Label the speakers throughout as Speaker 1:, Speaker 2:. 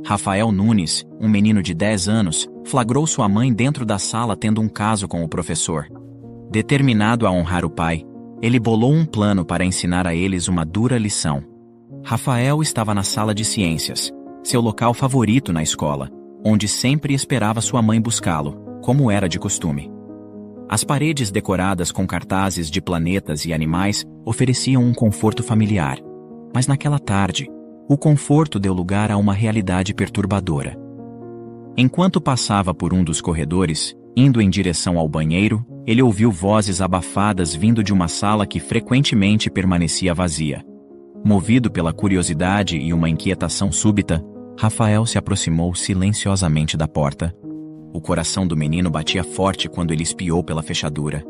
Speaker 1: Rafael Nunes, um menino de 10 anos, flagrou sua mãe dentro da sala tendo um caso com o professor. Determinado a honrar o pai, ele bolou um plano para ensinar a eles uma dura lição. Rafael estava na sala de ciências, seu local favorito na escola, onde sempre esperava sua mãe buscá-lo, como era de costume. As paredes decoradas com cartazes de planetas e animais ofereciam um conforto familiar. Mas naquela tarde, o conforto deu lugar a uma realidade perturbadora. Enquanto passava por um dos corredores, indo em direção ao banheiro, ele ouviu vozes abafadas vindo de uma sala que frequentemente permanecia vazia. Movido pela curiosidade e uma inquietação súbita, Rafael se aproximou silenciosamente da porta. O coração do menino batia forte quando ele espiou pela fechadura.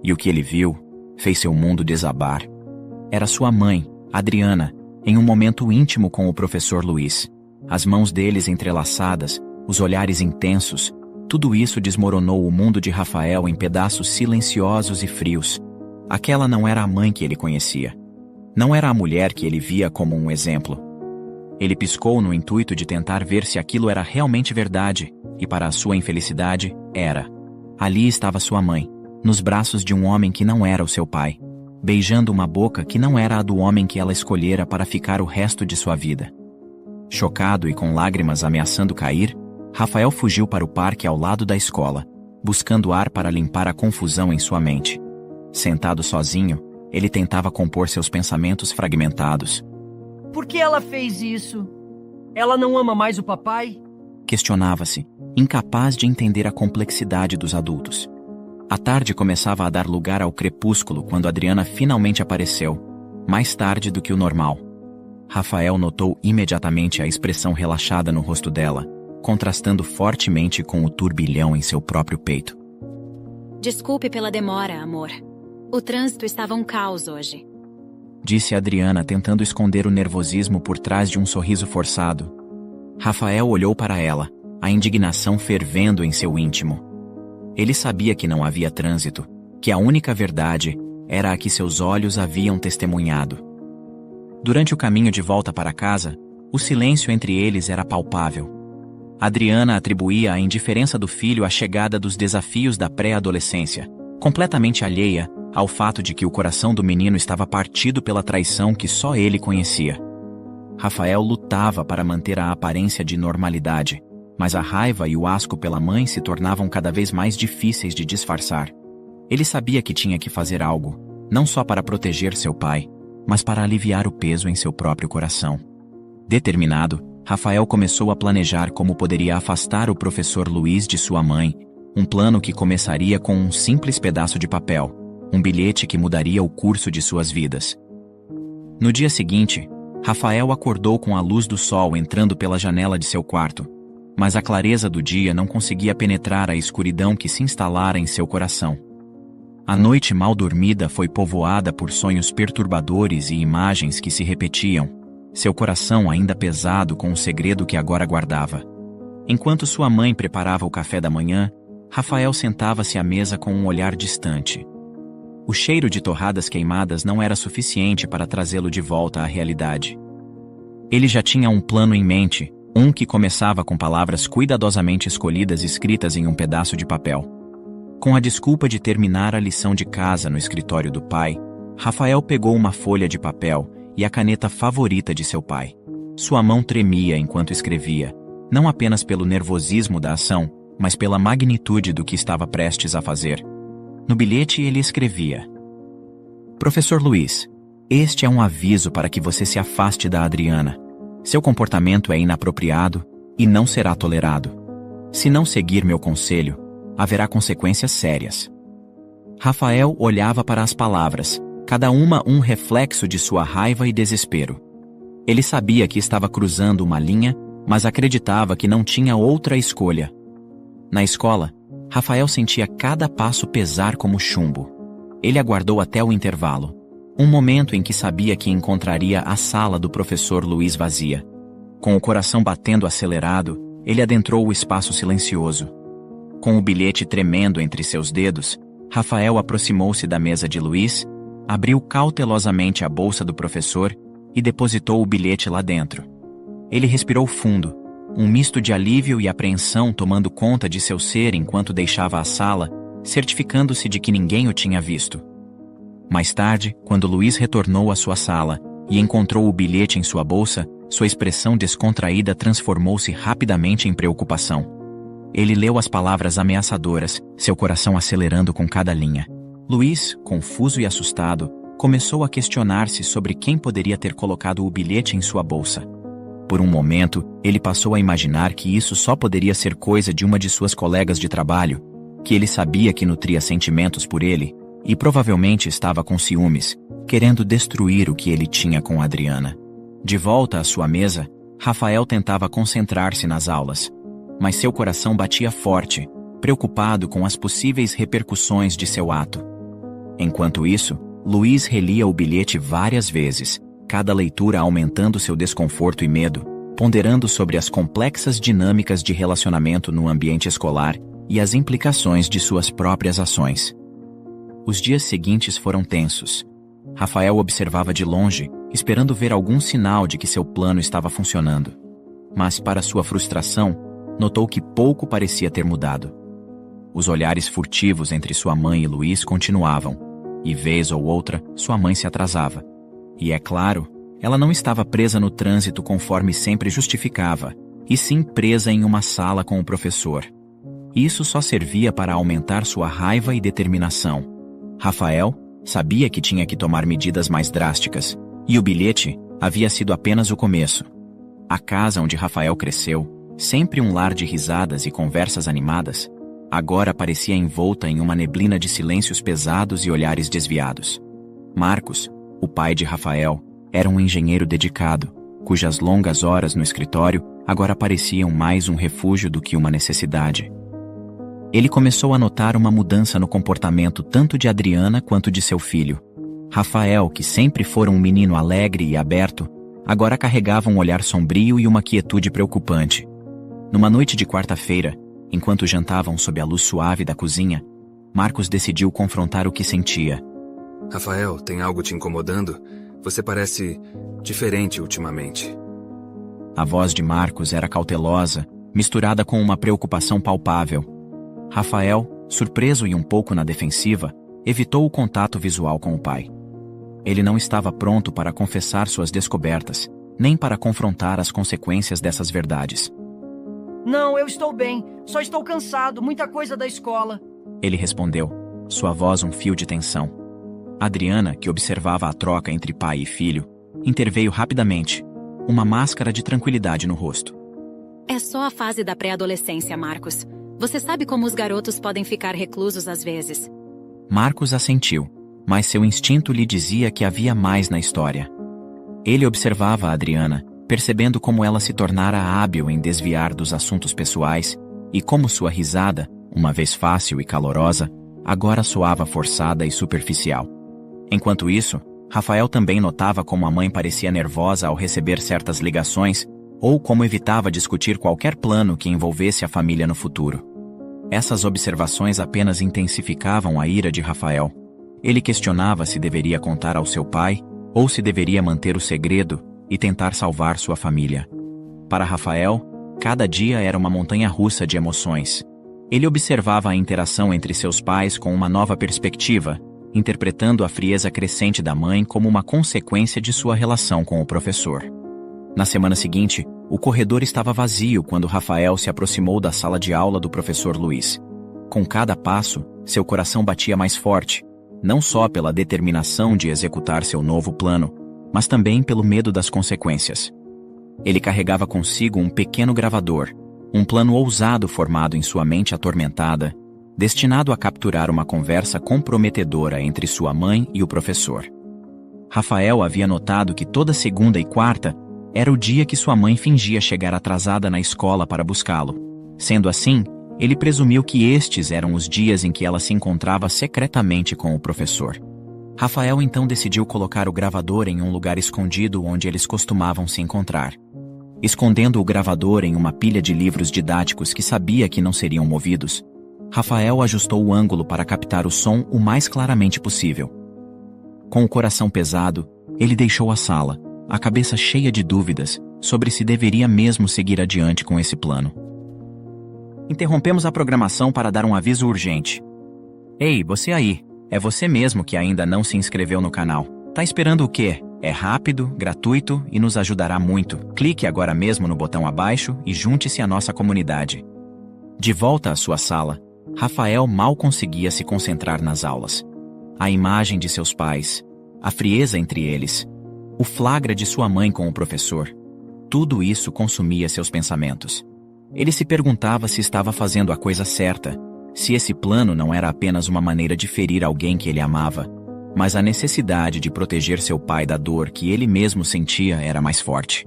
Speaker 1: E o que ele viu fez seu mundo desabar. Era sua mãe, Adriana, em um momento íntimo com o professor Luiz. As mãos deles entrelaçadas, os olhares intensos, tudo isso desmoronou o mundo de Rafael em pedaços silenciosos e frios. Aquela não era a mãe que ele conhecia. Não era a mulher que ele via como um exemplo. Ele piscou no intuito de tentar ver se aquilo era realmente verdade, e para a sua infelicidade, era. Ali estava sua mãe, nos braços de um homem que não era o seu pai, beijando uma boca que não era a do homem que ela escolhera para ficar o resto de sua vida. Chocado e com lágrimas ameaçando cair, Rafael fugiu para o parque ao lado da escola, buscando ar para limpar a confusão em sua mente. Sentado sozinho, ele tentava compor seus pensamentos fragmentados.
Speaker 2: Por que ela fez isso? Ela não ama mais o papai?
Speaker 1: Questionava-se, incapaz de entender a complexidade dos adultos. A tarde começava a dar lugar ao crepúsculo quando Adriana finalmente apareceu, mais tarde do que o normal. Rafael notou imediatamente a expressão relaxada no rosto dela, contrastando fortemente com o turbilhão em seu próprio peito.
Speaker 3: Desculpe pela demora, amor. O trânsito estava um caos hoje.
Speaker 1: Disse Adriana, tentando esconder o nervosismo por trás de um sorriso forçado. Rafael olhou para ela, a indignação fervendo em seu íntimo. Ele sabia que não havia trânsito, que a única verdade era a que seus olhos haviam testemunhado. Durante o caminho de volta para casa, o silêncio entre eles era palpável. Adriana atribuía a indiferença do filho à chegada dos desafios da pré-adolescência, completamente alheia ao fato de que o coração do menino estava partido pela traição que só ele conhecia. Rafael lutava para manter a aparência de normalidade, mas a raiva e o asco pela mãe se tornavam cada vez mais difíceis de disfarçar. Ele sabia que tinha que fazer algo, não só para proteger seu pai, mas para aliviar o peso em seu próprio coração. Determinado, Rafael começou a planejar como poderia afastar o professor Luiz de sua mãe, um plano que começaria com um simples pedaço de papel, um bilhete que mudaria o curso de suas vidas. No dia seguinte, Rafael acordou com a luz do sol entrando pela janela de seu quarto, mas a clareza do dia não conseguia penetrar a escuridão que se instalara em seu coração. A noite mal dormida foi povoada por sonhos perturbadores e imagens que se repetiam, seu coração ainda pesado com o segredo que agora guardava. Enquanto sua mãe preparava o café da manhã, Rafael sentava-se à mesa com um olhar distante. O cheiro de torradas queimadas não era suficiente para trazê-lo de volta à realidade. Ele já tinha um plano em mente, um que começava com palavras cuidadosamente escolhidas escritas em um pedaço de papel. Com a desculpa de terminar a lição de casa no escritório do pai, Rafael pegou uma folha de papel e a caneta favorita de seu pai. Sua mão tremia enquanto escrevia, não apenas pelo nervosismo da ação, mas pela magnitude do que estava prestes a fazer. No bilhete ele escrevia: Professor Luiz, este é um aviso para que você se afaste da Adriana. Seu comportamento é inapropriado e não será tolerado. Se não seguir meu conselho, haverá consequências sérias. Rafael olhava para as palavras, cada uma um reflexo de sua raiva e desespero. Ele sabia que estava cruzando uma linha, mas acreditava que não tinha outra escolha. Na escola, Rafael sentia cada passo pesar como chumbo. Ele aguardou até o intervalo, um momento em que sabia que encontraria a sala do professor Luiz vazia. Com o coração batendo acelerado, ele adentrou o espaço silencioso. Com o bilhete tremendo entre seus dedos, Rafael aproximou-se da mesa de Luiz, abriu cautelosamente a bolsa do professor e depositou o bilhete lá dentro. Ele respirou fundo, um misto de alívio e apreensão tomando conta de seu ser enquanto deixava a sala, certificando-se de que ninguém o tinha visto. Mais tarde, quando Luiz retornou à sua sala e encontrou o bilhete em sua bolsa, sua expressão descontraída transformou-se rapidamente em preocupação. Ele leu as palavras ameaçadoras, seu coração acelerando com cada linha. Luiz, confuso e assustado, começou a questionar-se sobre quem poderia ter colocado o bilhete em sua bolsa. Por um momento, ele passou a imaginar que isso só poderia ser coisa de uma de suas colegas de trabalho, que ele sabia que nutria sentimentos por ele, e provavelmente estava com ciúmes, querendo destruir o que ele tinha com Adriana. De volta à sua mesa, Rafael tentava concentrar-se nas aulas, mas seu coração batia forte, preocupado com as possíveis repercussões de seu ato. Enquanto isso, Luiz relia o bilhete várias vezes, cada leitura aumentando seu desconforto e medo, ponderando sobre as complexas dinâmicas de relacionamento no ambiente escolar e as implicações de suas próprias ações. Os dias seguintes foram tensos. Rafael observava de longe, esperando ver algum sinal de que seu plano estava funcionando. Mas, para sua frustração, notou que pouco parecia ter mudado. Os olhares furtivos entre sua mãe e Luiz continuavam, e vez ou outra, sua mãe se atrasava. E é claro, ela não estava presa no trânsito conforme sempre justificava, e sim presa em uma sala com o professor. Isso só servia para aumentar sua raiva e determinação. Rafael sabia que tinha que tomar medidas mais drásticas, e o bilhete havia sido apenas o começo. A casa onde Rafael cresceu, sempre um lar de risadas e conversas animadas, agora parecia envolta em uma neblina de silêncios pesados e olhares desviados. Marcos, o pai de Rafael, era um engenheiro dedicado, cujas longas horas no escritório agora pareciam mais um refúgio do que uma necessidade. Ele começou a notar uma mudança no comportamento tanto de Adriana quanto de seu filho. Rafael, que sempre fora um menino alegre e aberto, agora carregava um olhar sombrio e uma quietude preocupante. Numa noite de quarta-feira, enquanto jantavam sob a luz suave da cozinha, Marcos decidiu confrontar o que sentia.
Speaker 4: Rafael, tem algo te incomodando? Você parece diferente ultimamente.
Speaker 1: A voz de Marcos era cautelosa, misturada com uma preocupação palpável. Rafael, surpreso e um pouco na defensiva, evitou o contato visual com o pai. Ele não estava pronto para confessar suas descobertas, nem para confrontar as consequências dessas verdades.
Speaker 2: Não, eu estou bem. Só estou cansado. Muita coisa da escola.
Speaker 1: Ele respondeu, sua voz um fio de tensão. Adriana, que observava a troca entre pai e filho, interveio rapidamente, uma máscara de tranquilidade no rosto.
Speaker 3: É só a fase da pré-adolescência, Marcos. Você sabe como os garotos podem ficar reclusos às vezes.
Speaker 1: Marcos assentiu, mas seu instinto lhe dizia que havia mais na história. Ele observava a Adriana, percebendo como ela se tornara hábil em desviar dos assuntos pessoais e como sua risada, uma vez fácil e calorosa, agora soava forçada e superficial. Enquanto isso, Rafael também notava como a mãe parecia nervosa ao receber certas ligações ou como evitava discutir qualquer plano que envolvesse a família no futuro. Essas observações apenas intensificavam a ira de Rafael. Ele questionava se deveria contar ao seu pai ou se deveria manter o segredo e tentar salvar sua família. Para Rafael, cada dia era uma montanha-russa de emoções. Ele observava a interação entre seus pais com uma nova perspectiva, interpretando a frieza crescente da mãe como uma consequência de sua relação com o professor. Na semana seguinte, o corredor estava vazio quando Rafael se aproximou da sala de aula do professor Luiz. Com cada passo, seu coração batia mais forte, não só pela determinação de executar seu novo plano, mas também pelo medo das consequências. Ele carregava consigo um pequeno gravador, um plano ousado formado em sua mente atormentada, destinado a capturar uma conversa comprometedora entre sua mãe e o professor. Rafael havia notado que toda segunda e quarta era o dia que sua mãe fingia chegar atrasada na escola para buscá-lo. Sendo assim, ele presumiu que estes eram os dias em que ela se encontrava secretamente com o professor. Rafael então decidiu colocar o gravador em um lugar escondido onde eles costumavam se encontrar. Escondendo o gravador em uma pilha de livros didáticos que sabia que não seriam movidos, Rafael ajustou o ângulo para captar o som o mais claramente possível. Com o coração pesado, ele deixou a sala, a cabeça cheia de dúvidas, sobre se deveria mesmo seguir adiante com esse plano. Interrompemos a programação para dar um aviso urgente. Ei, você aí, é você mesmo que ainda não se inscreveu no canal. Tá esperando o quê? É rápido, gratuito e nos ajudará muito. Clique agora mesmo no botão abaixo e junte-se à nossa comunidade. De volta à sua sala, Rafael mal conseguia se concentrar nas aulas. A imagem de seus pais, a frieza entre eles, o flagra de sua mãe com o professor, tudo isso consumia seus pensamentos. Ele se perguntava se estava fazendo a coisa certa, se esse plano não era apenas uma maneira de ferir alguém que ele amava, mas a necessidade de proteger seu pai da dor que ele mesmo sentia era mais forte.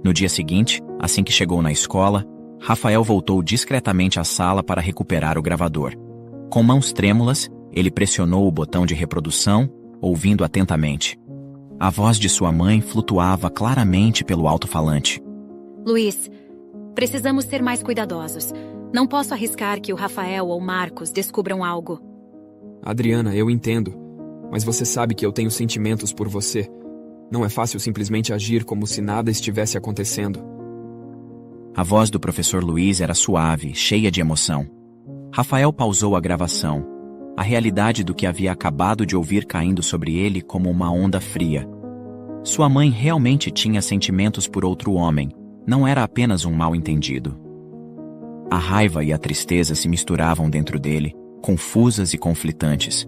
Speaker 1: No dia seguinte, assim que chegou na escola, Rafael voltou discretamente à sala para recuperar o gravador. Com mãos trêmulas, ele pressionou o botão de reprodução, ouvindo atentamente. A voz de sua mãe flutuava claramente pelo alto-falante.
Speaker 3: Luiz, precisamos ser mais cuidadosos. Não posso arriscar que o Rafael ou Marcos descubram algo.
Speaker 5: Adriana, eu entendo, mas você sabe que eu tenho sentimentos por você. Não é fácil simplesmente agir como se nada estivesse acontecendo.
Speaker 1: A voz do professor Luiz era suave, cheia de emoção. Rafael pausou a gravação. A realidade do que havia acabado de ouvir caindo sobre ele como uma onda fria. Sua mãe realmente tinha sentimentos por outro homem, não era apenas um mal-entendido. A raiva e a tristeza se misturavam dentro dele, confusas e conflitantes.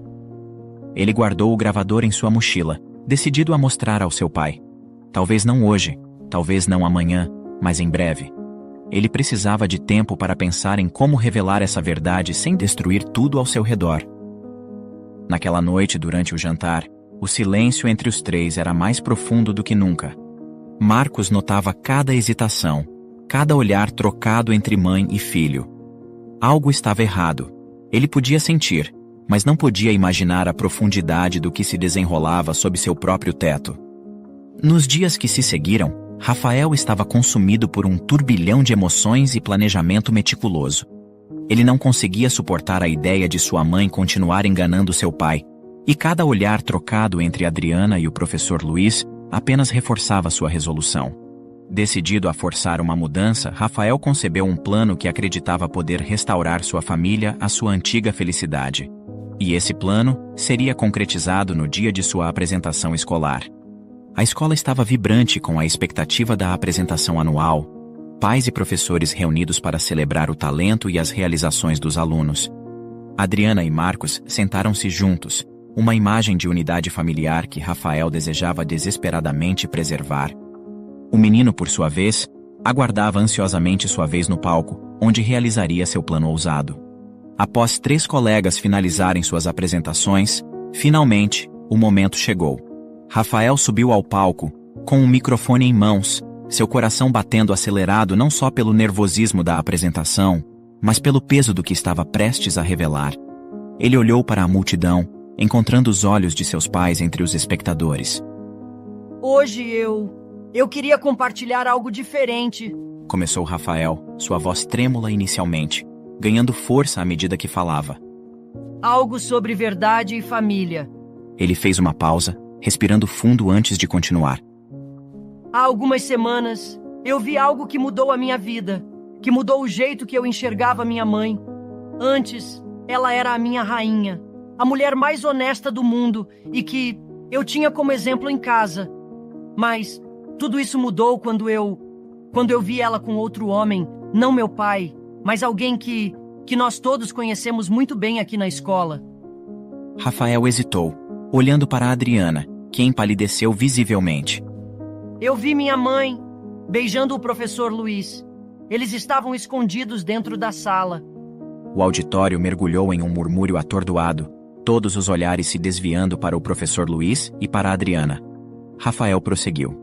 Speaker 1: Ele guardou o gravador em sua mochila, decidido a mostrar ao seu pai. Talvez não hoje, talvez não amanhã, mas em breve. Ele precisava de tempo para pensar em como revelar essa verdade sem destruir tudo ao seu redor. Naquela noite, durante o jantar, o silêncio entre os três era mais profundo do que nunca. Marcos notava cada hesitação, cada olhar trocado entre mãe e filho. Algo estava errado. Ele podia sentir, mas não podia imaginar a profundidade do que se desenrolava sob seu próprio teto. Nos dias que se seguiram, Rafael estava consumido por um turbilhão de emoções e planejamento meticuloso. Ele não conseguia suportar a ideia de sua mãe continuar enganando seu pai, e cada olhar trocado entre Adriana e o professor Luiz apenas reforçava sua resolução. Decidido a forçar uma mudança, Rafael concebeu um plano que acreditava poder restaurar sua família à sua antiga felicidade. E esse plano seria concretizado no dia de sua apresentação escolar. A escola estava vibrante com a expectativa da apresentação anual, pais e professores reunidos para celebrar o talento e as realizações dos alunos. Adriana e Marcos sentaram-se juntos, uma imagem de unidade familiar que Rafael desejava desesperadamente preservar. O menino, por sua vez, aguardava ansiosamente sua vez no palco, onde realizaria seu plano ousado. Após 3 colegas finalizarem suas apresentações, finalmente, o momento chegou. Rafael subiu ao palco, com um microfone em mãos, seu coração batendo acelerado não só pelo nervosismo da apresentação, mas pelo peso do que estava prestes a revelar. Ele olhou para a multidão, encontrando os olhos de seus pais entre os espectadores.
Speaker 2: Hoje eu queria compartilhar algo diferente.
Speaker 1: Começou Rafael, sua voz trêmula inicialmente, ganhando força à medida que falava.
Speaker 2: Algo sobre verdade e família.
Speaker 1: Ele fez uma pausa, respirando fundo antes de continuar.
Speaker 2: Há algumas semanas, eu vi algo que mudou a minha vida, que mudou o jeito que eu enxergava minha mãe. Antes, ela era a minha rainha, a mulher mais honesta do mundo e que eu tinha como exemplo em casa. Mas tudo isso mudou quando eu vi ela com outro homem, não meu pai, mas alguém que nós todos conhecemos muito bem aqui na escola.
Speaker 1: Rafael hesitou, olhando para Adriana, que empalideceu visivelmente.
Speaker 2: Eu vi minha mãe beijando o professor Luiz. Eles estavam escondidos dentro da sala.
Speaker 1: O auditório mergulhou em um murmúrio atordoado, todos os olhares se desviando para o professor Luiz e para Adriana. Rafael prosseguiu.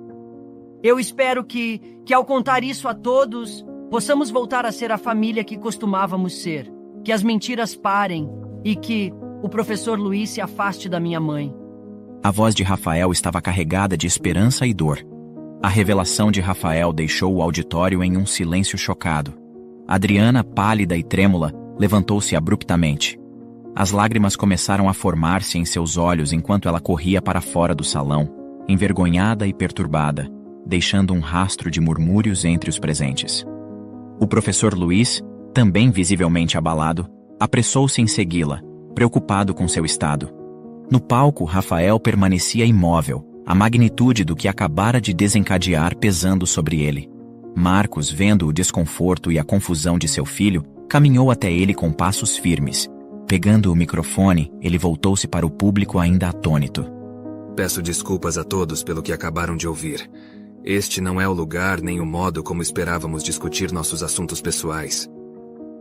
Speaker 2: Eu espero que ao contar isso a todos, possamos voltar a ser a família que costumávamos ser, que as mentiras parem e que o professor Luiz se afaste da minha mãe.
Speaker 1: A voz de Rafael estava carregada de esperança e dor. A revelação de Rafael deixou o auditório em um silêncio chocado. Adriana, pálida e trêmula, levantou-se abruptamente. As lágrimas começaram a formar-se em seus olhos enquanto ela corria para fora do salão, envergonhada e perturbada, deixando um rastro de murmúrios entre os presentes. O professor Luiz, também visivelmente abalado, apressou-se em segui-la, preocupado com seu estado. No palco, Rafael permanecia imóvel, a magnitude do que acabara de desencadear pesando sobre ele. Marcos, vendo o desconforto e a confusão de seu filho, caminhou até ele com passos firmes. Pegando o microfone, ele voltou-se para o público ainda atônito.
Speaker 4: Peço desculpas a todos pelo que acabaram de ouvir. Este não é o lugar nem o modo como esperávamos discutir nossos assuntos pessoais.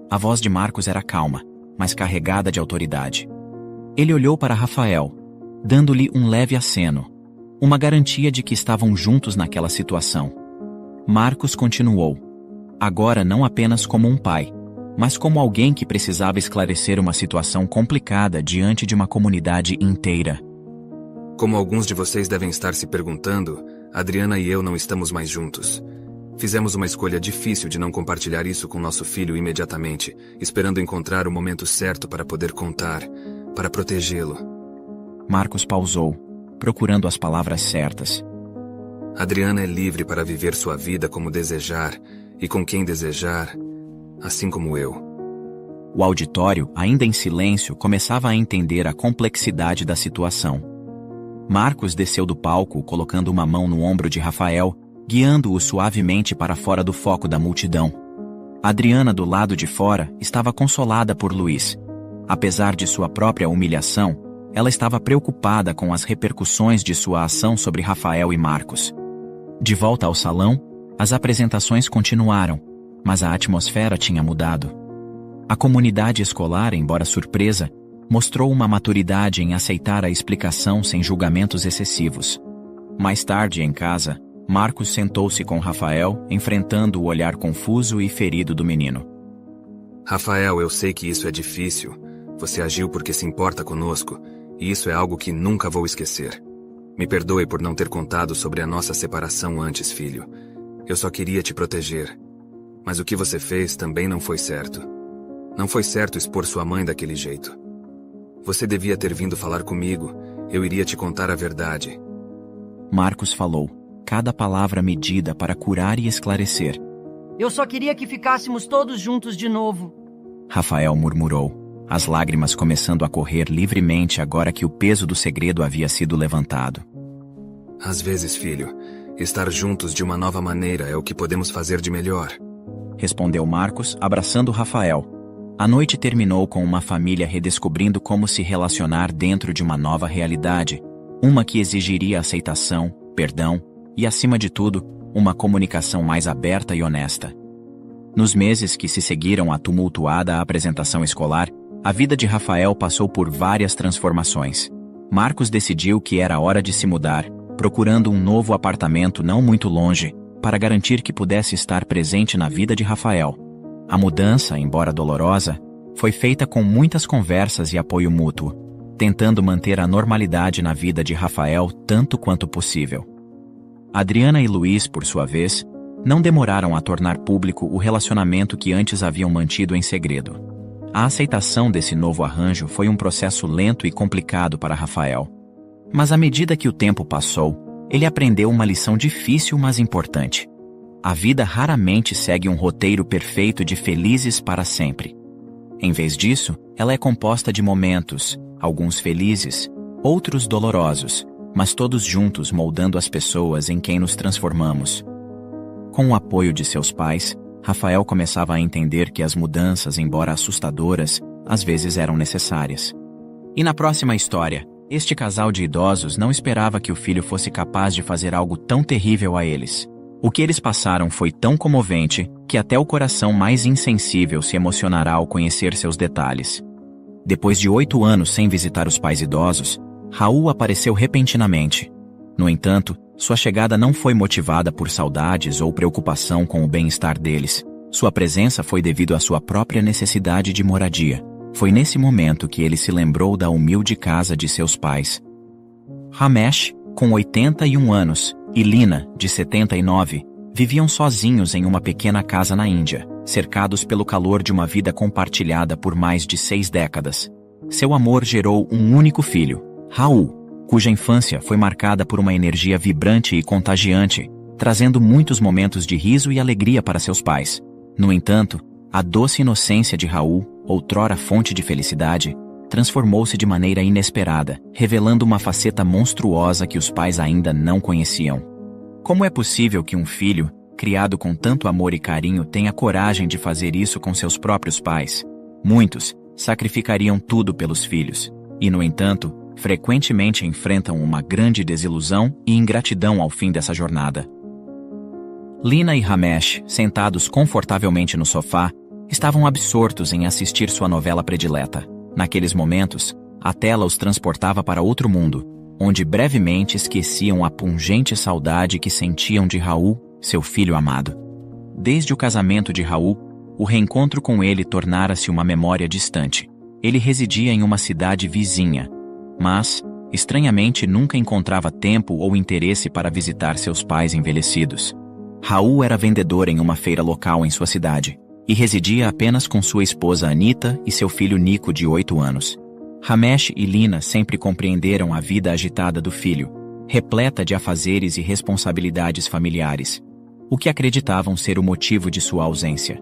Speaker 1: A voz de Marcos era calma, mas carregada de autoridade. Ele olhou para Rafael, dando-lhe um leve aceno, uma garantia de que estavam juntos naquela situação. Marcos continuou, agora não apenas como um pai, mas como alguém que precisava esclarecer uma situação complicada diante de uma comunidade inteira.
Speaker 4: Como alguns de vocês devem estar se perguntando, Adriana e eu não estamos mais juntos. Fizemos uma escolha difícil de não compartilhar isso com nosso filho imediatamente, esperando encontrar o momento certo para poder contar, para protegê-lo.
Speaker 1: Marcos pausou, procurando as palavras certas.
Speaker 4: Adriana é livre para viver sua vida como desejar e com quem desejar, assim como eu.
Speaker 1: O auditório, ainda em silêncio, começava a entender a complexidade da situação. Marcos desceu do palco, colocando uma mão no ombro de Rafael, guiando-o suavemente para fora do foco da multidão. Adriana, do lado de fora, estava consolada por Luiz. Apesar de sua própria humilhação, ela estava preocupada com as repercussões de sua ação sobre Rafael e Marcos. De volta ao salão, as apresentações continuaram, mas a atmosfera tinha mudado. A comunidade escolar, embora surpresa, mostrou uma maturidade em aceitar a explicação sem julgamentos excessivos. Mais tarde, em casa, Marcos sentou-se com Rafael, enfrentando o olhar confuso e ferido do menino.
Speaker 4: Rafael, eu sei que isso é difícil. Você agiu porque se importa conosco, e isso é algo que nunca vou esquecer. Me perdoe por não ter contado sobre a nossa separação antes, filho. Eu só queria te proteger. Mas o que você fez também não foi certo. Não foi certo expor sua mãe daquele jeito. Você devia ter vindo falar comigo. Eu iria te contar a verdade.
Speaker 1: Marcos falou, cada palavra medida para curar e esclarecer.
Speaker 2: Eu só queria que ficássemos todos juntos de novo.
Speaker 1: Rafael murmurou, as lágrimas começando a correr livremente agora que o peso do segredo havia sido levantado.
Speaker 4: Às vezes, filho, estar juntos de uma nova maneira é o que podemos fazer de melhor.
Speaker 1: Respondeu Marcos, abraçando Rafael. A noite terminou com uma família redescobrindo como se relacionar dentro de uma nova realidade, uma que exigiria aceitação, perdão e, acima de tudo, uma comunicação mais aberta e honesta. Nos meses que se seguiram à tumultuada apresentação escolar, a vida de Rafael passou por várias transformações. Marcos decidiu que era hora de se mudar, procurando um novo apartamento não muito longe, para garantir que pudesse estar presente na vida de Rafael. A mudança, embora dolorosa, foi feita com muitas conversas e apoio mútuo, tentando manter a normalidade na vida de Rafael tanto quanto possível. Adriana e Luiz, por sua vez, não demoraram a tornar público o relacionamento que antes haviam mantido em segredo. A aceitação desse novo arranjo foi um processo lento e complicado para Rafael. Mas à medida que o tempo passou, ele aprendeu uma lição difícil, mas importante. A vida raramente segue um roteiro perfeito de felizes para sempre. Em vez disso, ela é composta de momentos, alguns felizes, outros dolorosos, mas todos juntos moldando as pessoas em quem nos transformamos. Com o apoio de seus pais, Rafael começava a entender que as mudanças, embora assustadoras, às vezes eram necessárias. E na próxima história, este casal de idosos não esperava que o filho fosse capaz de fazer algo tão terrível a eles. O que eles passaram foi tão comovente que até o coração mais insensível se emocionará ao conhecer seus detalhes. Depois de 8 anos sem visitar os pais idosos, Raul apareceu repentinamente. No entanto, sua chegada não foi motivada por saudades ou preocupação com o bem-estar deles. Sua presença foi devido à sua própria necessidade de moradia. Foi nesse momento que ele se lembrou da humilde casa de seus pais. Ramesh, com 81 anos, e Lina, de 79, viviam sozinhos em uma pequena casa na Índia, cercados pelo calor de uma vida compartilhada por mais de 6 décadas. Seu amor gerou um único filho, Raul, cuja infância foi marcada por uma energia vibrante e contagiante, trazendo muitos momentos de riso e alegria para seus pais. No entanto, a doce inocência de Raul, outrora fonte de felicidade, transformou-se de maneira inesperada, revelando uma faceta monstruosa que os pais ainda não conheciam. Como é possível que um filho, criado com tanto amor e carinho, tenha coragem de fazer isso com seus próprios pais? Muitos sacrificariam tudo pelos filhos, e, no entanto, frequentemente enfrentam uma grande desilusão e ingratidão ao fim dessa jornada. Lina e Ramesh, sentados confortavelmente no sofá, estavam absortos em assistir sua novela predileta. Naqueles momentos, a tela os transportava para outro mundo, onde brevemente esqueciam a pungente saudade que sentiam de Raul, seu filho amado. Desde o casamento de Raul, o reencontro com ele tornara-se uma memória distante. Ele residia em uma cidade vizinha, mas, estranhamente, nunca encontrava tempo ou interesse para visitar seus pais envelhecidos. Raul era vendedor em uma feira local em sua cidade, e residia apenas com sua esposa Anita e seu filho Nico, de 8 anos. Ramesh e Lina sempre compreenderam a vida agitada do filho, repleta de afazeres e responsabilidades familiares, o que acreditavam ser o motivo de sua ausência.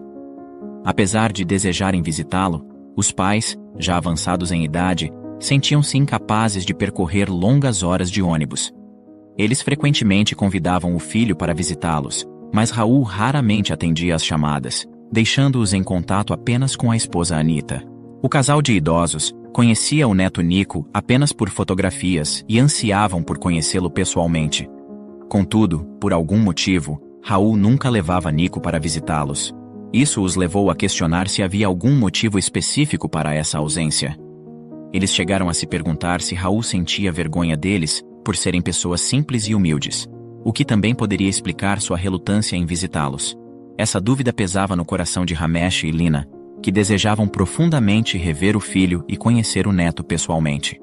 Speaker 1: Apesar de desejarem visitá-lo, os pais, já avançados em idade, sentiam-se incapazes de percorrer longas horas de ônibus. Eles frequentemente convidavam o filho para visitá-los, mas Raul raramente atendia às chamadas, deixando-os em contato apenas com a esposa Anita. O casal de idosos conhecia o neto Nico apenas por fotografias e ansiavam por conhecê-lo pessoalmente. Contudo, por algum motivo, Raul nunca levava Nico para visitá-los. Isso os levou a questionar se havia algum motivo específico para essa ausência. Eles chegaram a se perguntar se Raul sentia vergonha deles por serem pessoas simples e humildes, o que também poderia explicar sua relutância em visitá-los. Essa dúvida pesava no coração de Ramesh e Lina, que desejavam profundamente rever o filho e conhecer o neto pessoalmente.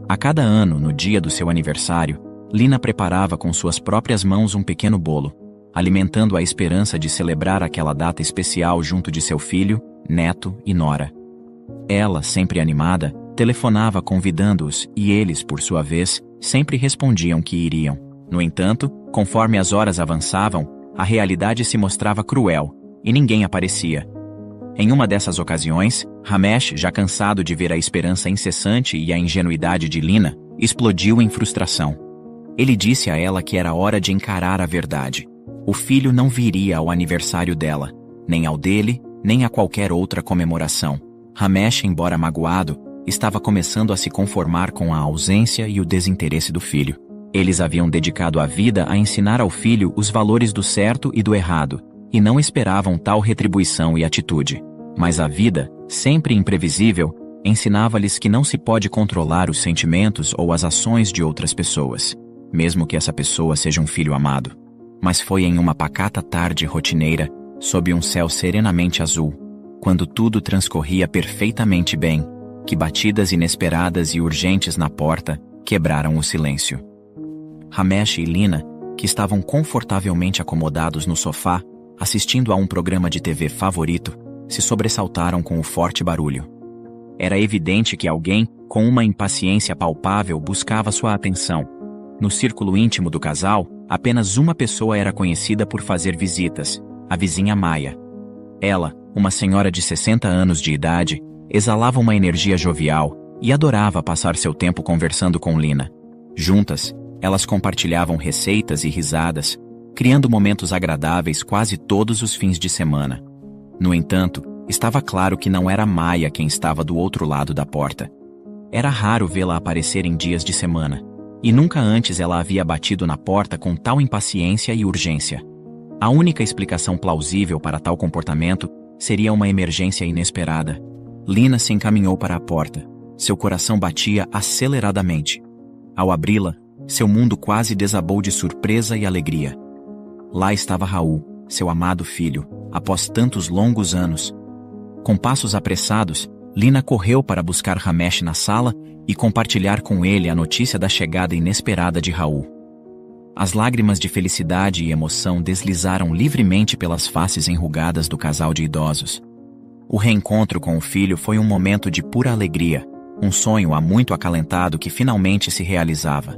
Speaker 1: A cada ano, no dia do seu aniversário, Lina preparava com suas próprias mãos um pequeno bolo, alimentando a esperança de celebrar aquela data especial junto de seu filho, neto e nora. Ela, sempre animada, telefonava convidando-os e eles, por sua vez, sempre respondiam que iriam. No entanto, conforme as horas avançavam, a realidade se mostrava cruel, e ninguém aparecia. Em uma dessas ocasiões, Ramesh, já cansado de ver a esperança incessante e a ingenuidade de Lina, explodiu em frustração. Ele disse a ela que era hora de encarar a verdade. O filho não viria ao aniversário dela, nem ao dele, nem a qualquer outra comemoração. Ramesh, embora magoado, estava começando a se conformar com a ausência e o desinteresse do filho. Eles haviam dedicado a vida a ensinar ao filho os valores do certo e do errado, e não esperavam tal retribuição e atitude. Mas a vida, sempre imprevisível, ensinava-lhes que não se pode controlar os sentimentos ou as ações de outras pessoas, mesmo que essa pessoa seja um filho amado. Mas foi em uma pacata tarde rotineira, sob um céu serenamente azul, quando tudo transcorria perfeitamente bem, que batidas inesperadas e urgentes na porta quebraram o silêncio. Ramesh e Lina, que estavam confortavelmente acomodados no sofá, assistindo a um programa de TV favorito, se sobressaltaram com o forte barulho. Era evidente que alguém, com uma impaciência palpável, buscava sua atenção. No círculo íntimo do casal, apenas uma pessoa era conhecida por fazer visitas, a vizinha Maia. Ela, uma senhora de 60 anos de idade, exalava uma energia jovial e adorava passar seu tempo conversando com Lina. Juntas, elas compartilhavam receitas e risadas, criando momentos agradáveis quase todos os fins de semana. No entanto, estava claro que não era Maia quem estava do outro lado da porta. Era raro vê-la aparecer em dias de semana, e nunca antes ela havia batido na porta com tal impaciência e urgência. A única explicação plausível para tal comportamento seria uma emergência inesperada. Lina se encaminhou para a porta. Seu coração batia aceleradamente. Ao abri-la, seu mundo quase desabou de surpresa e alegria. Lá estava Raul, seu amado filho, após tantos longos anos. Com passos apressados, Lina correu para buscar Ramesh na sala e compartilhar com ele a notícia da chegada inesperada de Raul. As lágrimas de felicidade e emoção deslizaram livremente pelas faces enrugadas do casal de idosos. O reencontro com o filho foi um momento de pura alegria, um sonho há muito acalentado que finalmente se realizava.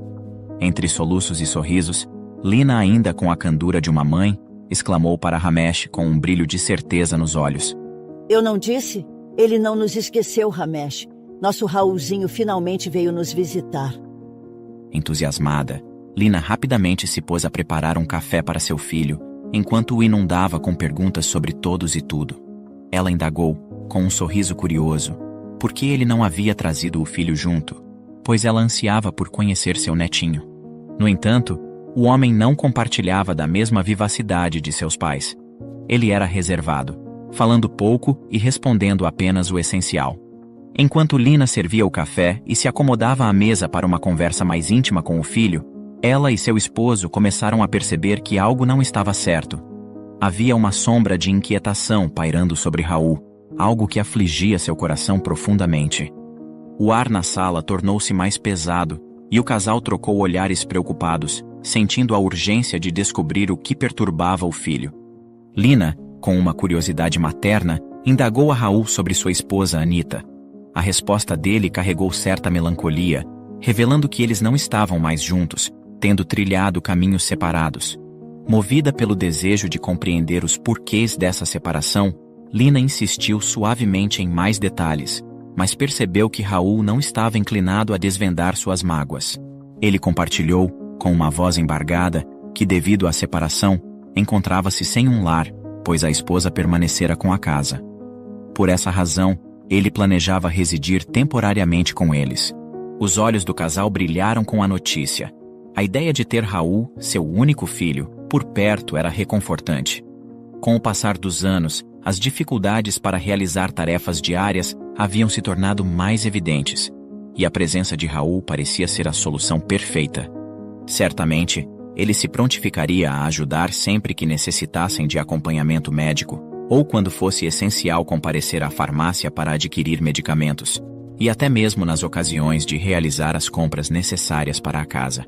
Speaker 1: Entre soluços e sorrisos, Lina, ainda com a candura de uma mãe, exclamou para Ramesh com um brilho de certeza nos olhos.
Speaker 6: Eu não disse? Ele não nos esqueceu, Ramesh. Nosso Raulzinho finalmente veio nos visitar.
Speaker 1: Entusiasmada, Lina rapidamente se pôs a preparar um café para seu filho, enquanto o inundava com perguntas sobre todos e tudo. Ela indagou, com um sorriso curioso, por que ele não havia trazido o filho junto, pois ela ansiava por conhecer seu netinho. No entanto, o homem não compartilhava da mesma vivacidade de seus pais. Ele era reservado, falando pouco e respondendo apenas o essencial. Enquanto Lina servia o café e se acomodava à mesa para uma conversa mais íntima com o filho, ela e seu esposo começaram a perceber que algo não estava certo. Havia uma sombra de inquietação pairando sobre Raul, algo que afligia seu coração profundamente. O ar na sala tornou-se mais pesado, e o casal trocou olhares preocupados, sentindo a urgência de descobrir o que perturbava o filho. Lina, com uma curiosidade materna, indagou a Raul sobre sua esposa Anita. A resposta dele carregou certa melancolia, revelando que eles não estavam mais juntos, tendo trilhado caminhos separados. Movida pelo desejo de compreender os porquês dessa separação, Lina insistiu suavemente em mais detalhes, mas percebeu que Raul não estava inclinado a desvendar suas mágoas. Ele compartilhou, com uma voz embargada, que devido à separação, encontrava-se sem um lar, pois a esposa permanecera com a casa. Por essa razão, ele planejava residir temporariamente com eles. Os olhos do casal brilharam com a notícia. A ideia de ter Raul, seu único filho, por perto era reconfortante. Com o passar dos anos, as dificuldades para realizar tarefas diárias haviam se tornado mais evidentes, e a presença de Raul parecia ser a solução perfeita. Certamente, ele se prontificaria a ajudar sempre que necessitassem de acompanhamento médico, ou quando fosse essencial comparecer à farmácia para adquirir medicamentos, e até mesmo nas ocasiões de realizar as compras necessárias para a casa.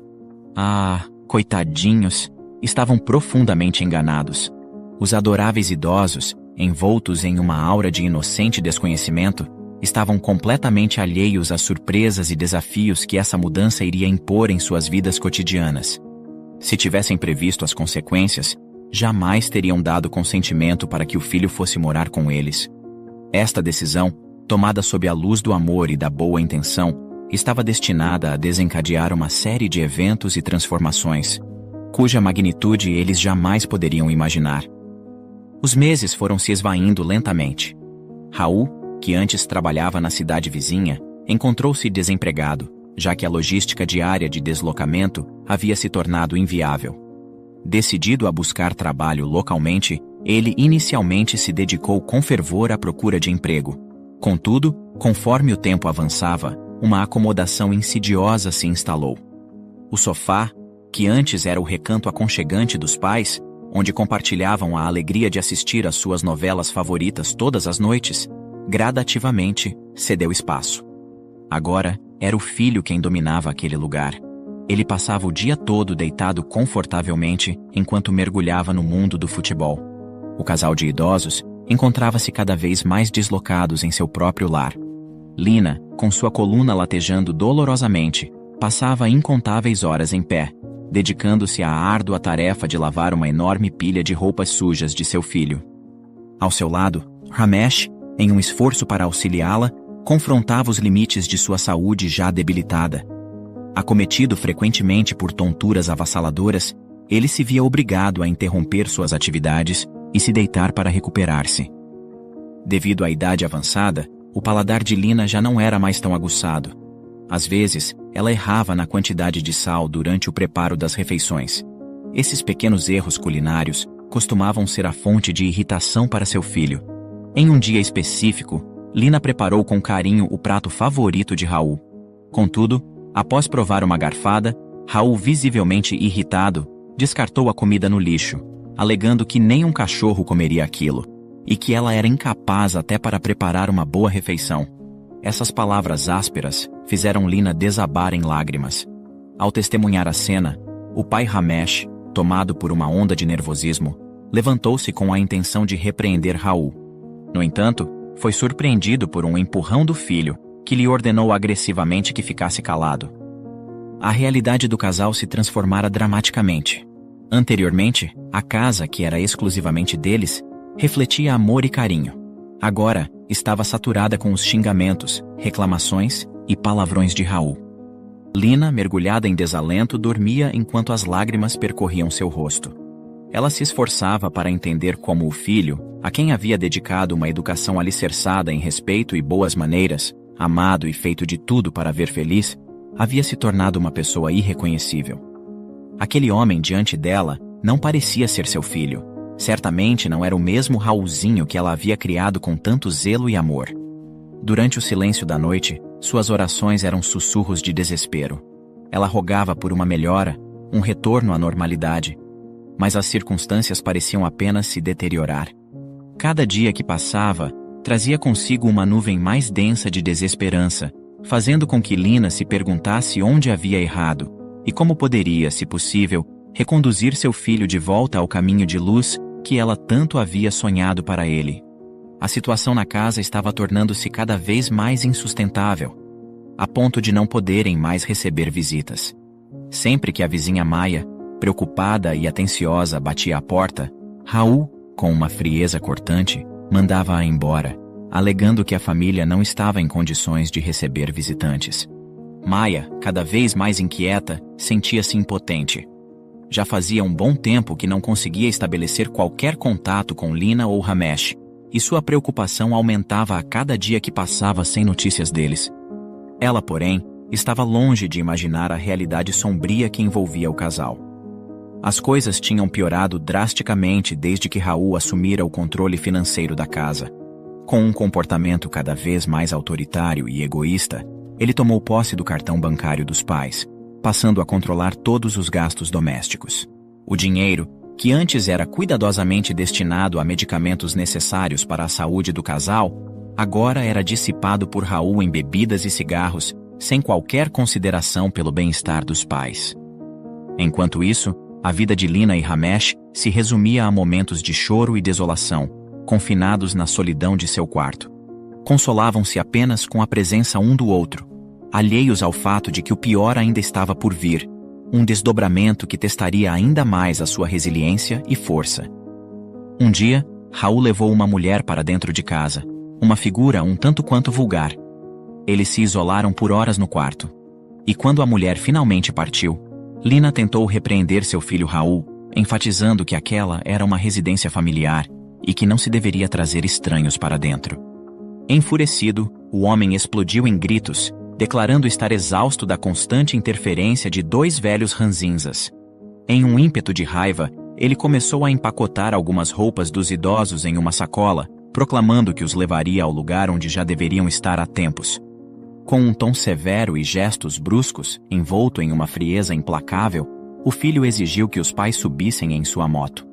Speaker 1: Ah, coitadinhos, estavam profundamente enganados. Os adoráveis idosos, envoltos em uma aura de inocente desconhecimento, estavam completamente alheios às surpresas e desafios que essa mudança iria impor em suas vidas cotidianas. Se tivessem previsto as consequências, jamais teriam dado consentimento para que o filho fosse morar com eles. Esta decisão, tomada sob a luz do amor e da boa intenção, estava destinada a desencadear uma série de eventos e transformações, cuja magnitude eles jamais poderiam imaginar. Os meses foram se esvaindo lentamente. Raul, que antes trabalhava na cidade vizinha, encontrou-se desempregado, já que a logística diária de deslocamento havia se tornado inviável. Decidido a buscar trabalho localmente, ele inicialmente se dedicou com fervor à procura de emprego. Contudo, conforme o tempo avançava, uma acomodação insidiosa se instalou. O sofá, que antes era o recanto aconchegante dos pais, onde compartilhavam a alegria de assistir às suas novelas favoritas todas as noites, gradativamente cedeu espaço. Agora, era o filho quem dominava aquele lugar. Ele passava o dia todo deitado confortavelmente enquanto mergulhava no mundo do futebol. O casal de idosos encontrava-se cada vez mais deslocados em seu próprio lar. Lina, com sua coluna latejando dolorosamente, passava incontáveis horas em pé, dedicando-se à árdua tarefa de lavar uma enorme pilha de roupas sujas de seu filho. Ao seu lado, Ramesh, em um esforço para auxiliá-la, confrontava os limites de sua saúde já debilitada. Acometido frequentemente por tonturas avassaladoras, ele se via obrigado a interromper suas atividades e se deitar para recuperar-se. Devido à idade avançada, o paladar de Lina já não era mais tão aguçado. Às vezes, ela errava na quantidade de sal durante o preparo das refeições. Esses pequenos erros culinários costumavam ser a fonte de irritação para seu filho. Em um dia específico, Lina preparou com carinho o prato favorito de Raul. Contudo, após provar uma garfada, Raul, visivelmente irritado, descartou a comida no lixo, alegando que nem um cachorro comeria aquilo, e que ela era incapaz até para preparar uma boa refeição. Essas palavras ásperas fizeram Lina desabar em lágrimas. Ao testemunhar a cena, o pai Ramesh, tomado por uma onda de nervosismo, levantou-se com a intenção de repreender Raul. No entanto, foi surpreendido por um empurrão do filho, que lhe ordenou agressivamente que ficasse calado. A realidade do casal se transformara dramaticamente. Anteriormente, a casa, que era exclusivamente deles, refletia amor e carinho. Agora, estava saturada com os xingamentos, reclamações e palavrões de Raul. Lina, mergulhada em desalento, dormia enquanto as lágrimas percorriam seu rosto. Ela se esforçava para entender como o filho, a quem havia dedicado uma educação alicerçada em respeito e boas maneiras, amado e feito de tudo para ver feliz, havia se tornado uma pessoa irreconhecível. Aquele homem diante dela não parecia ser seu filho. Certamente não era o mesmo Raulzinho que ela havia criado com tanto zelo e amor. Durante o silêncio da noite, suas orações eram sussurros de desespero. Ela rogava por uma melhora, um retorno à normalidade. Mas as circunstâncias pareciam apenas se deteriorar. Cada dia que passava, trazia consigo uma nuvem mais densa de desesperança, fazendo com que Lina se perguntasse onde havia errado, e como poderia, se possível, reconduzir seu filho de volta ao caminho de luz que ela tanto havia sonhado para ele. A situação na casa estava tornando-se cada vez mais insustentável, a ponto de não poderem mais receber visitas. Sempre que a vizinha Maia, preocupada e atenciosa, batia à porta, Raul, com uma frieza cortante, mandava-a embora, alegando que a família não estava em condições de receber visitantes. Maia, cada vez mais inquieta, sentia-se impotente. Já fazia um bom tempo que não conseguia estabelecer qualquer contato com Lina ou Ramesh, e sua preocupação aumentava a cada dia que passava sem notícias deles. Ela, porém, estava longe de imaginar a realidade sombria que envolvia o casal. As coisas tinham piorado drasticamente desde que Raul assumira o controle financeiro da casa. Com um comportamento cada vez mais autoritário e egoísta, ele tomou posse do cartão bancário dos pais, passando a controlar todos os gastos domésticos. O dinheiro, que antes era cuidadosamente destinado a medicamentos necessários para a saúde do casal, agora era dissipado por Raul em bebidas e cigarros, sem qualquer consideração pelo bem-estar dos pais. Enquanto isso, a vida de Lina e Ramesh se resumia a momentos de choro e desolação, confinados na solidão de seu quarto. Consolavam-se apenas com a presença um do outro, alheios ao fato de que o pior ainda estava por vir, um desdobramento que testaria ainda mais a sua resiliência e força. Um dia, Raul levou uma mulher para dentro de casa, uma figura um tanto quanto vulgar. Eles se isolaram por horas no quarto. E quando a mulher finalmente partiu, Lina tentou repreender seu filho Raul, enfatizando que aquela era uma residência familiar e que não se deveria trazer estranhos para dentro. Enfurecido, o homem explodiu em gritos, declarando estar exausto da constante interferência de dois velhos ranzinzas. Em um ímpeto de raiva, ele começou a empacotar algumas roupas dos idosos em uma sacola, proclamando que os levaria ao lugar onde já deveriam estar há tempos. Com um tom severo e gestos bruscos, envolto em uma frieza implacável, o filho exigiu que os pais subissem em sua moto.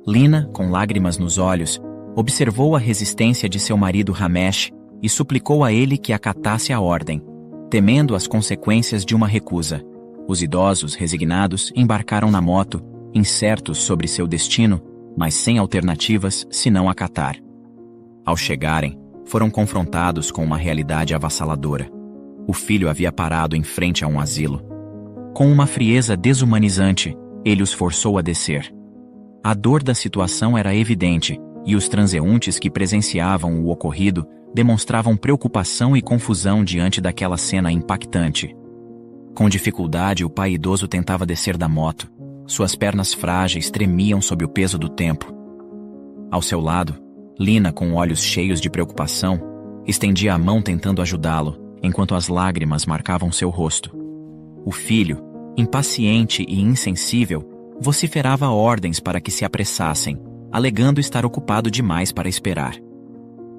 Speaker 1: Lina, com lágrimas nos olhos, observou a resistência de seu marido Ramesh e suplicou a ele que acatasse a ordem, temendo as consequências de uma recusa. Os idosos, resignados, embarcaram na moto, incertos sobre seu destino, mas sem alternativas senão acatar. Ao chegarem, foram confrontados com uma realidade avassaladora. O filho havia parado em frente a um asilo. Com uma frieza desumanizante, ele os forçou a descer. A dor da situação era evidente, e os transeuntes que presenciavam o ocorrido demonstravam preocupação e confusão diante daquela cena impactante. Com dificuldade, o pai idoso tentava descer da moto. Suas pernas frágeis tremiam sob o peso do tempo. Ao seu lado, Lina, com olhos cheios de preocupação, estendia a mão tentando ajudá-lo, enquanto as lágrimas marcavam seu rosto. O filho, impaciente e insensível, vociferava ordens para que se apressassem, alegando estar ocupado demais para esperar.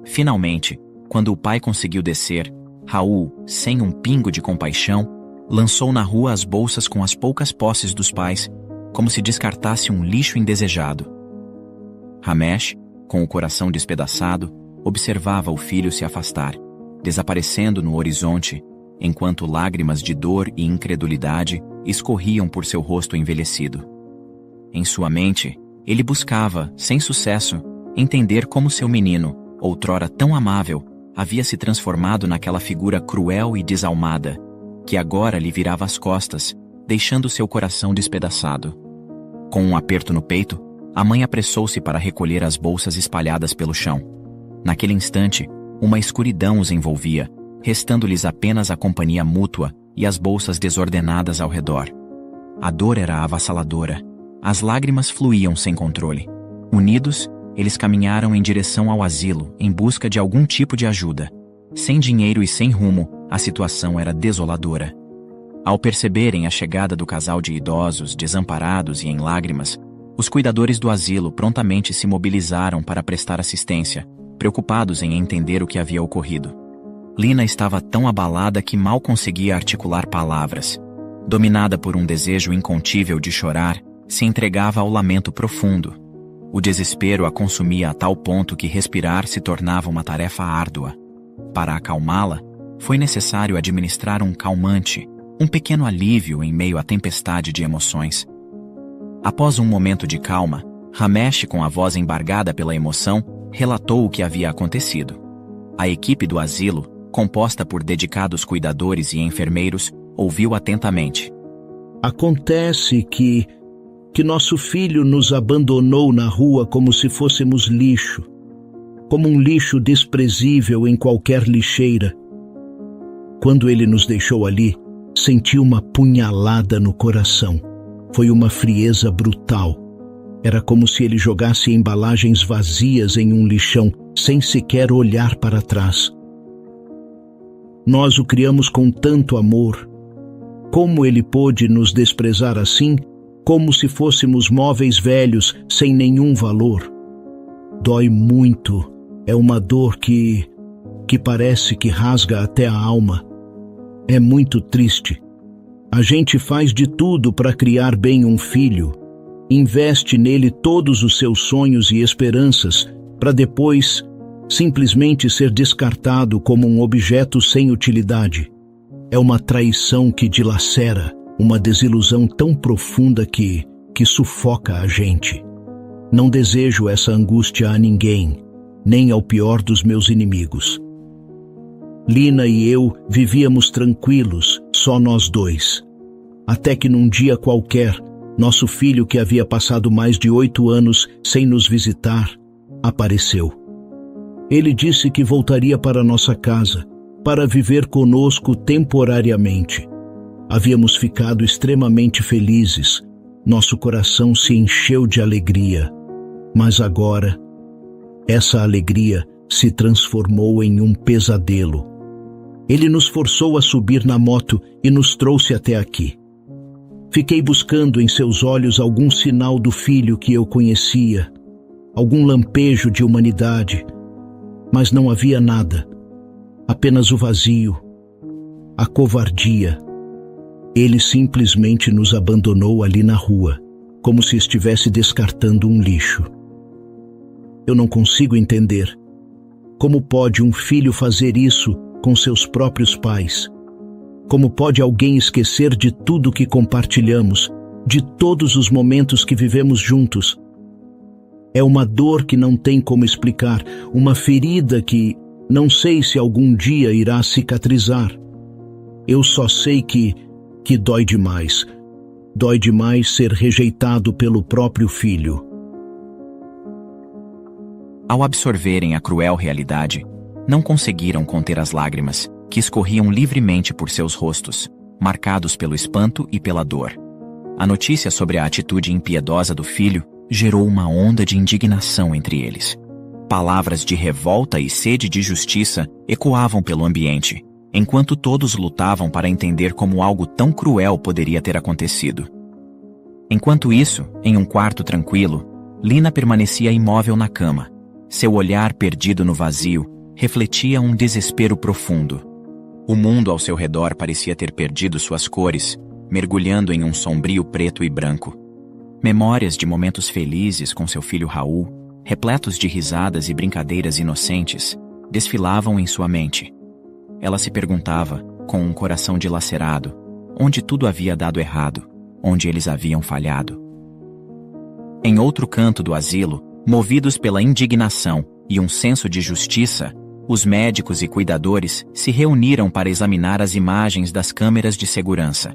Speaker 1: Finalmente, quando o pai conseguiu descer, Raul, sem um pingo de compaixão, lançou na rua as bolsas com as poucas posses dos pais, como se descartasse um lixo indesejado. Ramesh, com o coração despedaçado, observava o filho se afastar, desaparecendo no horizonte, enquanto lágrimas de dor e incredulidade escorriam por seu rosto envelhecido. Em sua mente, ele buscava, sem sucesso, entender como seu menino, outrora tão amável, havia se transformado naquela figura cruel e desalmada, que agora lhe virava as costas, deixando seu coração despedaçado. Com um aperto no peito, a mãe apressou-se para recolher as bolsas espalhadas pelo chão. Naquele instante, uma escuridão os envolvia, restando-lhes apenas a companhia mútua e as bolsas desordenadas ao redor. A dor era avassaladora. As lágrimas fluíam sem controle. Unidos, eles caminharam em direção ao asilo em busca de algum tipo de ajuda. Sem dinheiro e sem rumo, a situação era desoladora. Ao perceberem a chegada do casal de idosos, desamparados e em lágrimas, os cuidadores do asilo prontamente se mobilizaram para prestar assistência, preocupados em entender o que havia ocorrido. Lina estava tão abalada que mal conseguia articular palavras. Dominada por um desejo incontível de chorar, se entregava ao lamento profundo. O desespero a consumia a tal ponto que respirar se tornava uma tarefa árdua. Para acalmá-la, foi necessário administrar um calmante, um pequeno alívio em meio à tempestade de emoções. Após um momento de calma, Ramesh, com a voz embargada pela emoção, relatou o que havia acontecido. A equipe do asilo, composta por dedicados cuidadores e enfermeiros, ouviu atentamente.
Speaker 7: Acontece que nosso filho nos abandonou na rua como se fôssemos lixo, como um lixo desprezível em qualquer lixeira. Quando ele nos deixou ali, senti uma punhalada no coração. Foi uma frieza brutal. Era como se ele jogasse embalagens vazias em um lixão, sem sequer olhar para trás. Nós o criamos com tanto amor. Como ele pôde nos desprezar assim, como se fôssemos móveis velhos, sem nenhum valor? Dói muito. É uma dor que parece que rasga até a alma. É muito triste. A gente faz de tudo para criar bem um filho. Investe nele todos os seus sonhos e esperanças, para depois simplesmente ser descartado como um objeto sem utilidade. É uma traição que dilacera, uma desilusão tão profunda que sufoca a gente. Não desejo essa angústia a ninguém, nem ao pior dos meus inimigos. Lina e eu vivíamos tranquilos, só nós dois. Até que num dia qualquer, nosso filho, que havia passado mais de 8 anos sem nos visitar, apareceu. Ele disse que voltaria para nossa casa, para viver conosco temporariamente. Havíamos ficado extremamente felizes. Nosso coração se encheu de alegria. Mas agora, essa alegria se transformou em um pesadelo. Ele nos forçou a subir na moto e nos trouxe até aqui. Fiquei buscando em seus olhos algum sinal do filho que eu conhecia, algum lampejo de humanidade, mas não havia nada. Apenas o vazio, a covardia. Ele simplesmente nos abandonou ali na rua, como se estivesse descartando um lixo. Eu não consigo entender. Como pode um filho fazer isso com seus próprios pais? Como pode alguém esquecer de tudo que compartilhamos, de todos os momentos que vivemos juntos? É uma dor que não tem como explicar, uma ferida que não sei se algum dia irá cicatrizar. Eu só sei que dói demais. Dói demais ser rejeitado pelo próprio filho.
Speaker 1: Ao absorverem a cruel realidade, não conseguiram conter as lágrimas, que escorriam livremente por seus rostos, marcados pelo espanto e pela dor. A notícia sobre a atitude impiedosa do filho gerou uma onda de indignação entre eles. Palavras de revolta e sede de justiça ecoavam pelo ambiente, enquanto todos lutavam para entender como algo tão cruel poderia ter acontecido. Enquanto isso, em um quarto tranquilo, Lina permanecia imóvel na cama. Seu olhar perdido no vazio refletia um desespero profundo. O mundo ao seu redor parecia ter perdido suas cores, mergulhando em um sombrio preto e branco. Memórias de momentos felizes com seu filho Raul, repletos de risadas e brincadeiras inocentes, desfilavam em sua mente. Ela se perguntava, com um coração dilacerado, onde tudo havia dado errado, onde eles haviam falhado. Em outro canto do asilo, movidos pela indignação e um senso de justiça, os médicos e cuidadores se reuniram para examinar as imagens das câmeras de segurança.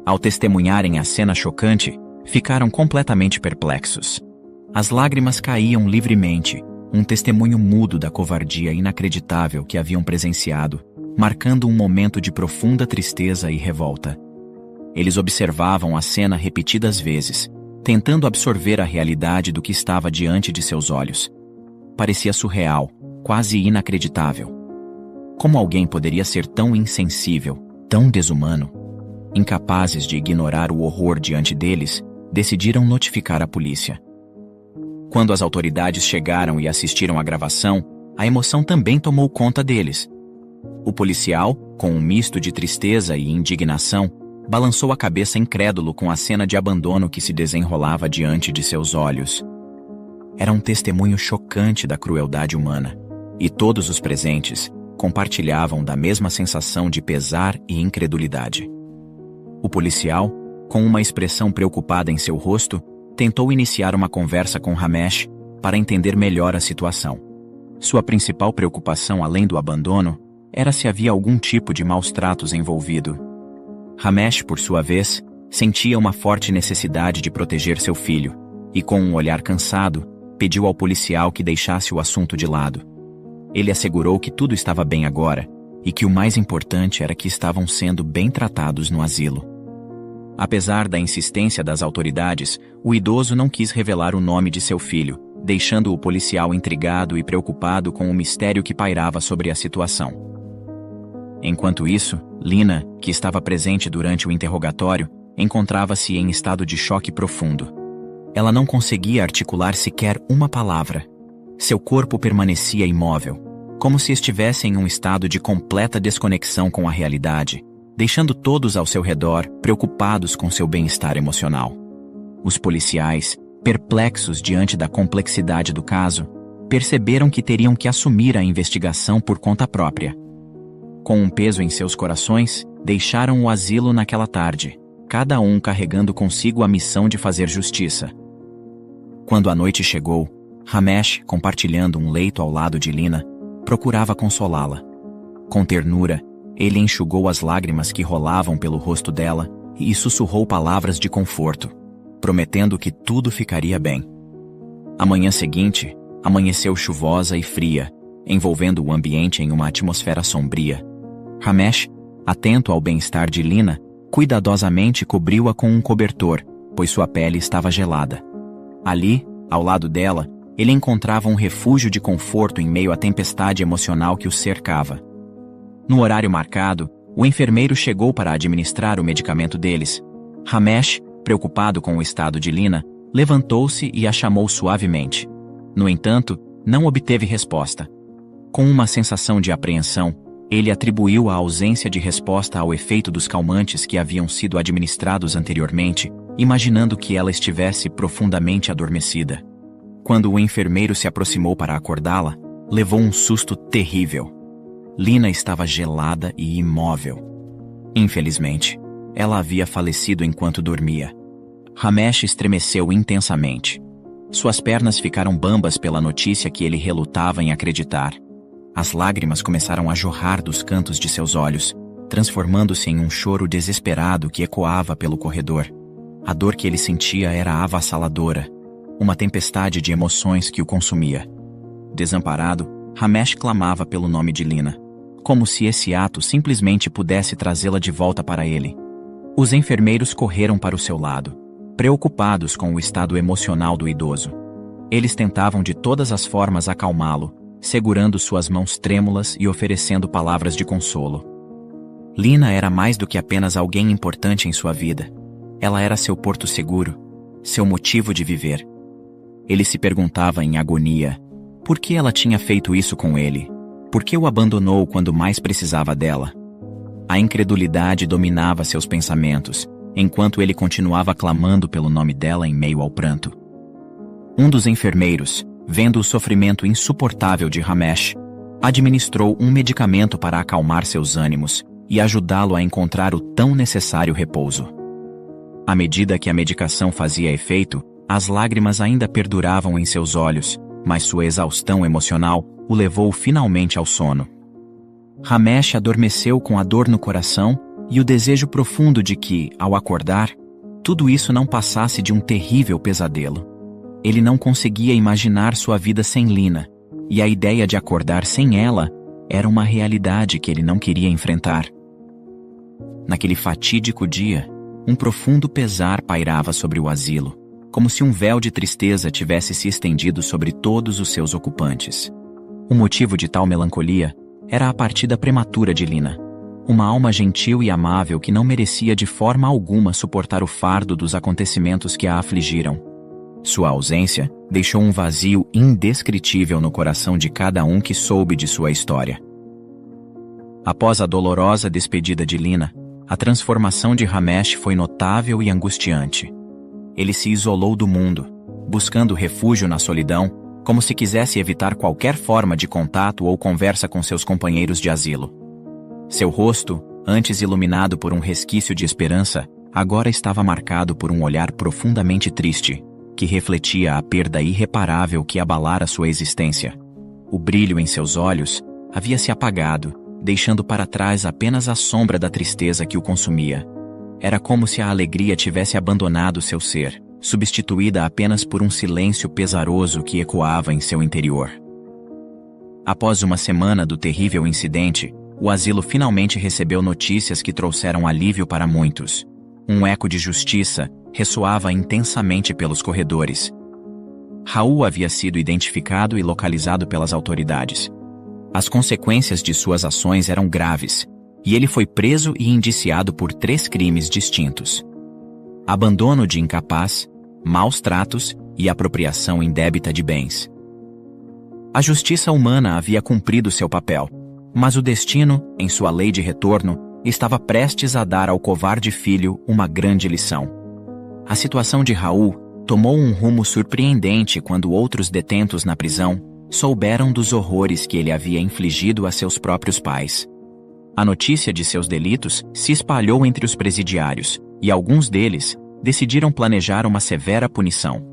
Speaker 1: Ao testemunharem a cena chocante, ficaram completamente perplexos. As lágrimas caíam livremente, um testemunho mudo da covardia inacreditável que haviam presenciado, marcando um momento de profunda tristeza e revolta. Eles observavam a cena repetidas vezes, tentando absorver a realidade do que estava diante de seus olhos. Parecia surreal, quase inacreditável. Como alguém poderia ser tão insensível, tão desumano? Incapazes de ignorar o horror diante deles, decidiram notificar a polícia. Quando as autoridades chegaram e assistiram à gravação, a emoção também tomou conta deles. O policial, com um misto de tristeza e indignação, balançou a cabeça incrédulo com a cena de abandono que se desenrolava diante de seus olhos. Era um testemunho chocante da crueldade humana, e todos os presentes compartilhavam da mesma sensação de pesar e incredulidade. O policial, com uma expressão preocupada em seu rosto, tentou iniciar uma conversa com Ramesh para entender melhor a situação. Sua principal preocupação, além do abandono, era se havia algum tipo de maus-tratos envolvido. Ramesh, por sua vez, sentia uma forte necessidade de proteger seu filho, e com um olhar cansado, pediu ao policial que deixasse o assunto de lado. Ele assegurou que tudo estava bem agora, e que o mais importante era que estavam sendo bem tratados no asilo. Apesar da insistência das autoridades, o idoso não quis revelar o nome de seu filho, deixando o policial intrigado e preocupado com o mistério que pairava sobre a situação. Enquanto isso, Lina, que estava presente durante o interrogatório, encontrava-se em estado de choque profundo. Ela não conseguia articular sequer uma palavra. Seu corpo permanecia imóvel, como se estivesse em um estado de completa desconexão com a realidade, deixando todos ao seu redor preocupados com seu bem-estar emocional. Os policiais, perplexos diante da complexidade do caso, perceberam que teriam que assumir a investigação por conta própria. Com um peso em seus corações, deixaram o asilo naquela tarde, cada um carregando consigo a missão de fazer justiça. Quando a noite chegou, Ramesh, compartilhando um leito ao lado de Lina, procurava consolá-la. Com ternura, ele enxugou as lágrimas que rolavam pelo rosto dela e sussurrou palavras de conforto, prometendo que tudo ficaria bem. A manhã seguinte, amanheceu chuvosa e fria, envolvendo o ambiente em uma atmosfera sombria. Ramesh, atento ao bem-estar de Lina, cuidadosamente cobriu-a com um cobertor, pois sua pele estava gelada. Ali, ao lado dela, ele encontrava um refúgio de conforto em meio à tempestade emocional que o cercava. No horário marcado, o enfermeiro chegou para administrar o medicamento deles. Ramesh, preocupado com o estado de Lina, levantou-se e a chamou suavemente. No entanto, não obteve resposta. Com uma sensação de apreensão, ele atribuiu a ausência de resposta ao efeito dos calmantes que haviam sido administrados anteriormente, imaginando que ela estivesse profundamente adormecida. Quando o enfermeiro se aproximou para acordá-la, levou um susto terrível. Lina estava gelada e imóvel. Infelizmente, ela havia falecido enquanto dormia. Ramesh estremeceu intensamente. Suas pernas ficaram bambas pela notícia que ele relutava em acreditar. As lágrimas começaram a jorrar dos cantos de seus olhos, transformando-se em um choro desesperado que ecoava pelo corredor. A dor que ele sentia era avassaladora, uma tempestade de emoções que o consumia. Desamparado, Ramesh clamava pelo nome de Lina, como se esse ato simplesmente pudesse trazê-la de volta para ele. Os enfermeiros correram para o seu lado, preocupados com o estado emocional do idoso. Eles tentavam de todas as formas acalmá-lo, segurando suas mãos trêmulas e oferecendo palavras de consolo. Lina era mais do que apenas alguém importante em sua vida. Ela era seu porto seguro, seu motivo de viver. Ele se perguntava em agonia, por que ela tinha feito isso com ele? Por que o abandonou quando mais precisava dela? A incredulidade dominava seus pensamentos, enquanto ele continuava clamando pelo nome dela em meio ao pranto. Um dos enfermeiros, vendo o sofrimento insuportável de Ramesh, administrou um medicamento para acalmar seus ânimos e ajudá-lo a encontrar o tão necessário repouso. À medida que a medicação fazia efeito, as lágrimas ainda perduravam em seus olhos, mas sua exaustão emocional o levou finalmente ao sono. Ramesh adormeceu com a dor no coração e o desejo profundo de que, ao acordar, tudo isso não passasse de um terrível pesadelo. Ele não conseguia imaginar sua vida sem Lina, e a ideia de acordar sem ela era uma realidade que ele não queria enfrentar. Naquele fatídico dia, um profundo pesar pairava sobre o asilo, como se um véu de tristeza tivesse se estendido sobre todos os seus ocupantes. O motivo de tal melancolia era a partida prematura de Lina, uma alma gentil e amável que não merecia de forma alguma suportar o fardo dos acontecimentos que a afligiram. Sua ausência deixou um vazio indescritível no coração de cada um que soube de sua história. Após a dolorosa despedida de Lina, a transformação de Ramesh foi notável e angustiante. Ele se isolou do mundo, buscando refúgio na solidão, como se quisesse evitar qualquer forma de contato ou conversa com seus companheiros de asilo. Seu rosto, antes iluminado por um resquício de esperança, agora estava marcado por um olhar profundamente triste, que refletia a perda irreparável que abalara sua existência. O brilho em seus olhos havia se apagado, deixando para trás apenas a sombra da tristeza que o consumia. Era como se a alegria tivesse abandonado seu ser, substituída apenas por um silêncio pesaroso que ecoava em seu interior. Após uma semana do terrível incidente, o asilo finalmente recebeu notícias que trouxeram alívio para muitos. Um eco de justiça ressoava intensamente pelos corredores. Raul havia sido identificado e localizado pelas autoridades. As consequências de suas ações eram graves, e ele foi preso e indiciado por 3 crimes distintos: abandono de incapaz, maus tratos e apropriação indébita de bens. A justiça humana havia cumprido seu papel, mas o destino, em sua lei de retorno, estava prestes a dar ao covarde filho uma grande lição. A situação de Raul tomou um rumo surpreendente quando outros detentos na prisão souberam dos horrores que ele havia infligido a seus próprios pais. A notícia de seus delitos se espalhou entre os presidiários, e alguns deles decidiram planejar uma severa punição.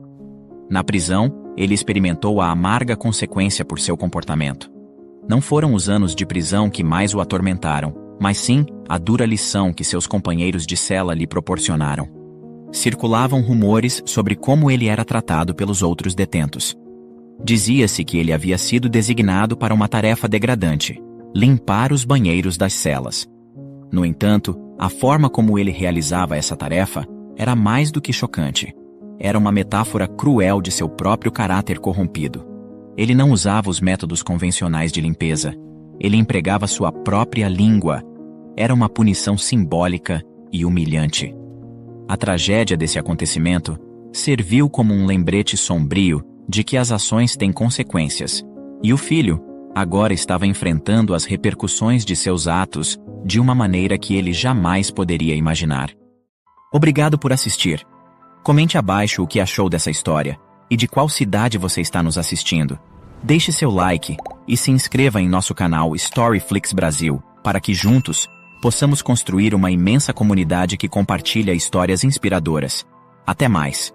Speaker 1: Na prisão, ele experimentou a amarga consequência por seu comportamento. Não foram os anos de prisão que mais o atormentaram, mas sim a dura lição que seus companheiros de cela lhe proporcionaram. Circulavam rumores sobre como ele era tratado pelos outros detentos. Dizia-se que ele havia sido designado para uma tarefa degradante: limpar os banheiros das celas. No entanto, a forma como ele realizava essa tarefa era mais do que chocante. Era uma metáfora cruel de seu próprio caráter corrompido. Ele não usava os métodos convencionais de limpeza. Ele empregava sua própria língua. Era uma punição simbólica e humilhante. A tragédia desse acontecimento serviu como um lembrete sombrio de que as ações têm consequências, e o filho agora estava enfrentando as repercussões de seus atos de uma maneira que ele jamais poderia imaginar. Obrigado por assistir. Comente abaixo o que achou dessa história e de qual cidade você está nos assistindo. Deixe seu like e se inscreva em nosso canal Storyflix Brasil para que juntos possamos construir uma imensa comunidade que compartilha histórias inspiradoras. Até mais!